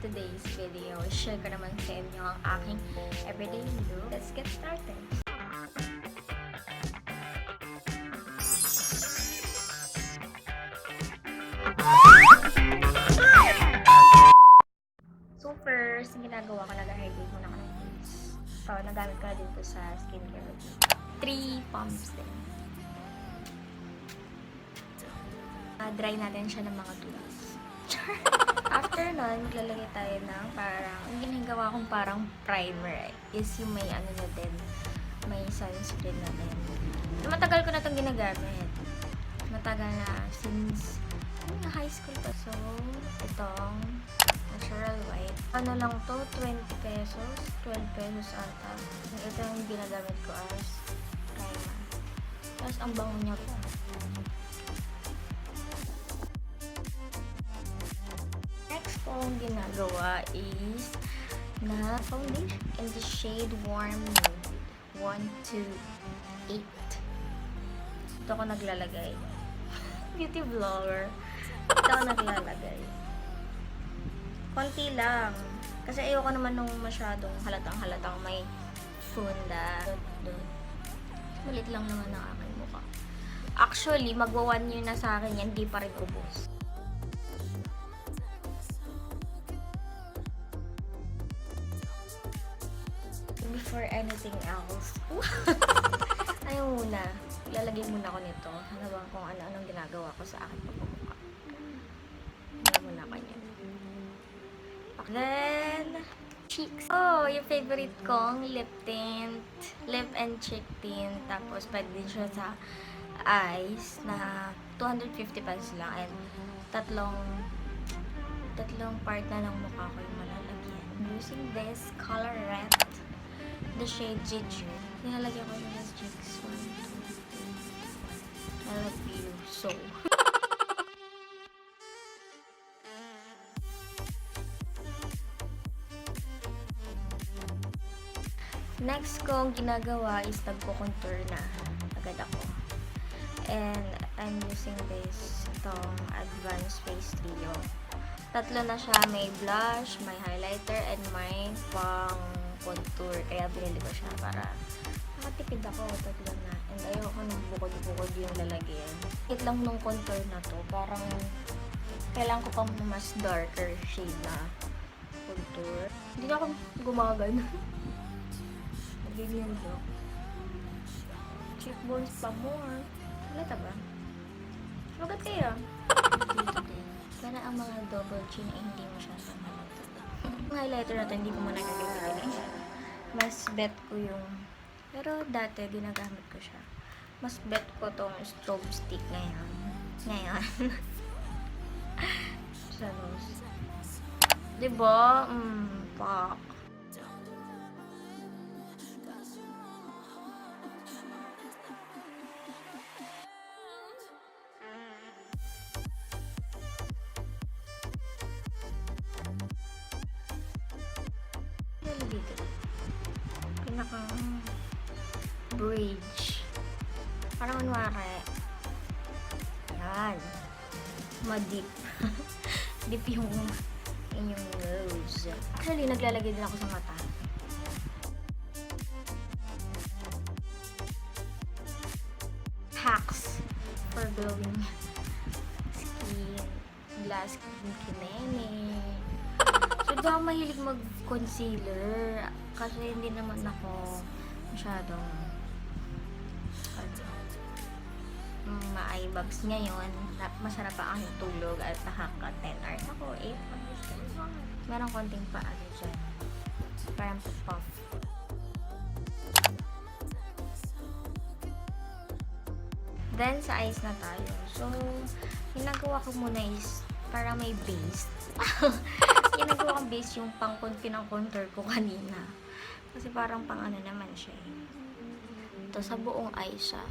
today's video, share ko naman sa inyo ang aking everyday look. Let's get started! So first, ginagawa ko, nag-hydrate muna ako ng face. So, nagamit ko na din po sa skincare routine. 3 pumps din. Dry natin siya ng mga 2 days. After nun, maglalagay tayo ng parang, ang ginagawa kong parang primer is yung may ano na din, may sunscreen na din. Matagal ko na itong ginagamit. Matagal na, since high school pa. So, itong natural white. Ano lang to, 20 pesos, 12 pesos ata. Ito yung ginagamit ko as primer. Tapos, ang bango niya po. Ang ginagawa is na foundation in the shade Warm Nude 128. Ito ako naglalagay. Beauty vlogger. Ito ako naglalagay. Konti lang. Kasi ayoko naman nung masyadong halatang may funda. Malit lang naman ang aking mukha. Actually, magwa 1 year na sa akin yan, di pa rin ubos. Before anything else. Ayaw muna. Ilalagay muna ko nito. Ano ba kung ano-anong ginagawa ko sa akin pagmumukha. Ayaw muna ko niya. Then, cheeks. Oh, yung favorite kong lip tint. Lip and cheek tint. Tapos, pwede din siya sa eyes na 250 pesos lang. And tatlong part na ng mukha ko yung malalagyan. Using this colorette. The shade Ginger. Nilalagyan ko yung cheeks. 1, 2, 3. I love you so. Next kong ginagawa is nagko-contour na agad ako. And I'm using this, itong Advanced Face Trio. Tatlo na siya. May blush, may highlighter, and may pang contour. Kaya binili ko siya para makatipid ako. Tatlo na. And ayoko nung bukod-bukod yung lalagyan. Hit lang nung contour na to. Parang kailangan ko pang mas darker shade na contour. Hindi na ako gumagano. Ganyan to. Cheekbones pa more. Halata ba? Magat kaya? Dito din. Para ang mga double chin ay hindi masyadong halata. Yung highlighter na to, hindi ko muna gagamitin. Mas bet ko yung... Pero dati, ginagamit ko siya. Mas bet ko tong strobe stick ngayon. Sa nose. Diba? Pak. Dito. Pinakang bridge. Parang manwari. Yan. Madip. Dip yung inyong nose. Actually, naglalagay din ako sa mata. Hacks for glowing skin. Glass skin kineme. So, di ako mahilig mag-concealer kasi hindi naman ako masyadong ma-eye bags ngayon. Masarap pa ang tulog at nakaka 10 hours ako. 8 meron konting paano dyan. Parang puff. Then, sa eyes na tayo. So, ginagawa ko muna is para may base. Ginagawa kong base yung pinang-contour ko kanina. Kasi parang pang ano naman siya eh. Ito, sa buong eye siya.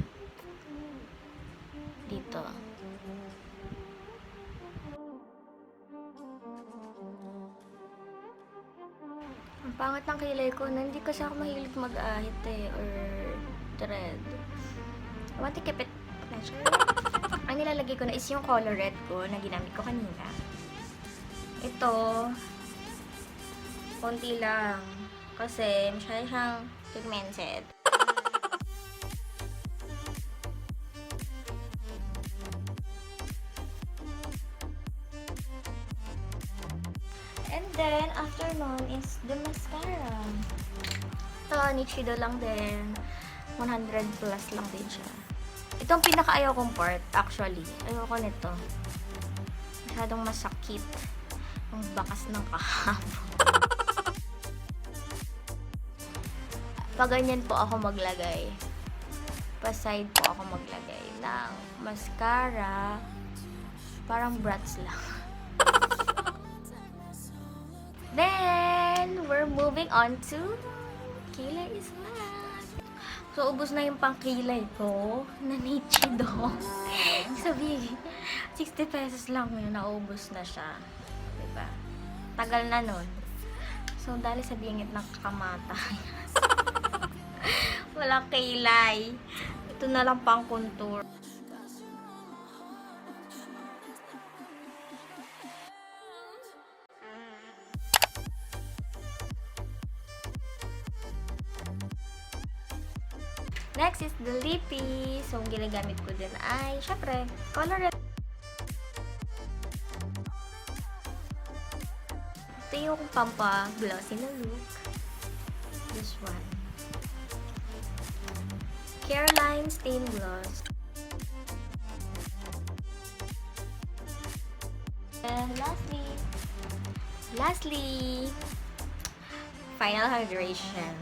Dito. Ang pangat ng kilay ko na hindi kasi ako mahilig mag-ahit eh, or thread. I want to keep it natural. Ang nilalagay ko na is yung color red ko na ginamit ko kanina. Ito, Konti lang. Kasi masyado siyang pigmented. And then, after nun is the mascara. Ito, Nichido lang din. 100 plus lang din siya. Ito ang pinaka-ayaw kong part, actually. Ayoko nito. Masyadong masakit. Ang bakas ng kahapon. Pag ganyan po ako maglagay. Pa-side po ako maglagay ng mascara. Parang brats lang. Then, we're moving on to kilay is last. So, ubos na yung pangkilay ko na Nichido. Sabi, 60 pesos lang yun, naubos na siya. Diba? Tagal na nun. So, dali sa bingit ng kamatay. Walang kilay. Ito na lang pang contour. Next is the lippy. So, ang ginagamit ko din ay, syempre, color. Ito yung pampa-glossy na look. This one. Careline Stain Gloss. And lastly, final hydration.